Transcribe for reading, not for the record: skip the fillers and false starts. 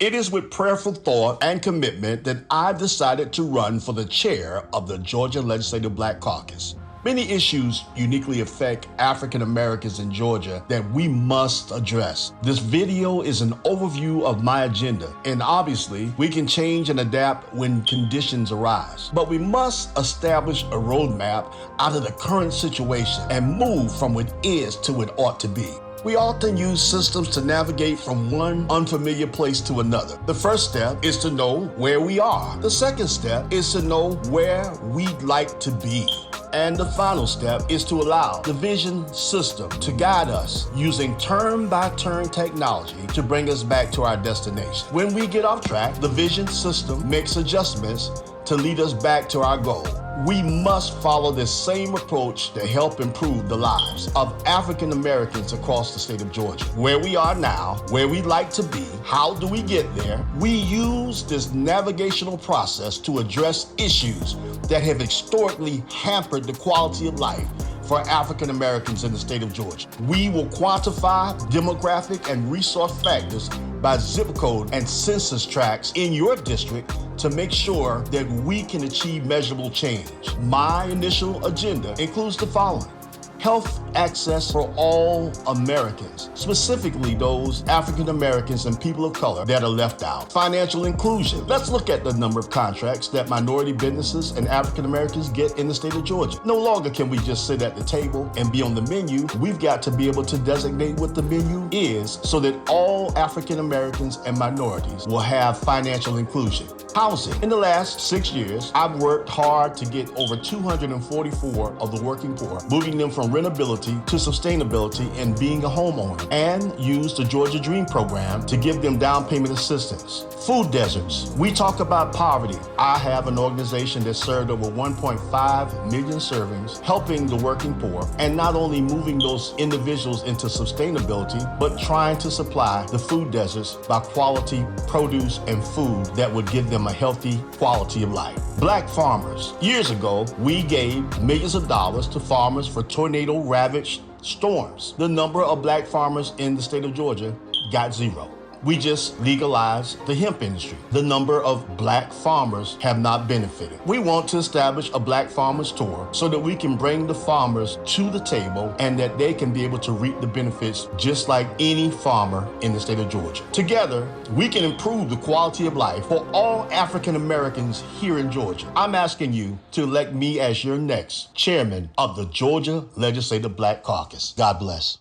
It is with prayerful thought and commitment that I've decided to run for the chair of the Georgia Legislative Black Caucus. Many issues uniquely affect African Americans in Georgia that we must address. This video is an overview of my agenda, and obviously we can change and adapt when conditions arise. But we must establish a roadmap out of the current situation and move from what is to what ought to be. We often use systems to navigate from one unfamiliar place to another. The first step is to know where we are. The second step is to know where we'd like to be. And the final step is to allow the vision system to guide us using turn-by-turn technology to bring us back to our destination. When we get off track, the vision system makes adjustments to lead us back to our goal. We must follow this same approach to help improve the lives of African Americans across the state of Georgia. Where we are now, where we'd like to be, how do we get there? We use this navigational process to address issues that have historically hampered the quality of life for African Americans in the state of Georgia. We will quantify demographic and resource factors by zip code and census tracts in your district to make sure that we can achieve measurable change. My initial agenda includes the following: health access for all Americans, specifically those African Americans and people of color that are left out. Financial inclusion. Let's look at the number of contracts that minority businesses and African Americans get in the state of Georgia. No longer can we just sit at the table and be on the menu. We've got to be able to designate what the menu is so that all African Americans and minorities will have financial inclusion. Housing. In the last 6 years, I've worked hard to get over 244 of the working poor, moving them from rentability to sustainability and being a homeowner, and used the Georgia Dream program to give them down payment assistance. Food deserts. We talk about poverty. I have an organization that served over 1.5 million servings, helping the working poor, and not only moving those individuals into sustainability, but trying to supply the food deserts by quality produce and food that would give them a healthy quality of life. Black farmers. Years ago, we gave millions of dollars to farmers for tornado-ravaged storms. The number of black farmers in the state of Georgia got zero. We just legalized the hemp industry. The number of black farmers have not benefited. We want to establish a black farmers tour so that we can bring the farmers to the table and that they can be able to reap the benefits just like any farmer in the state of Georgia. Together, we can improve the quality of life for all African Americans here in Georgia. I'm asking you to elect me as your next chairman of the Georgia Legislative Black Caucus. God bless.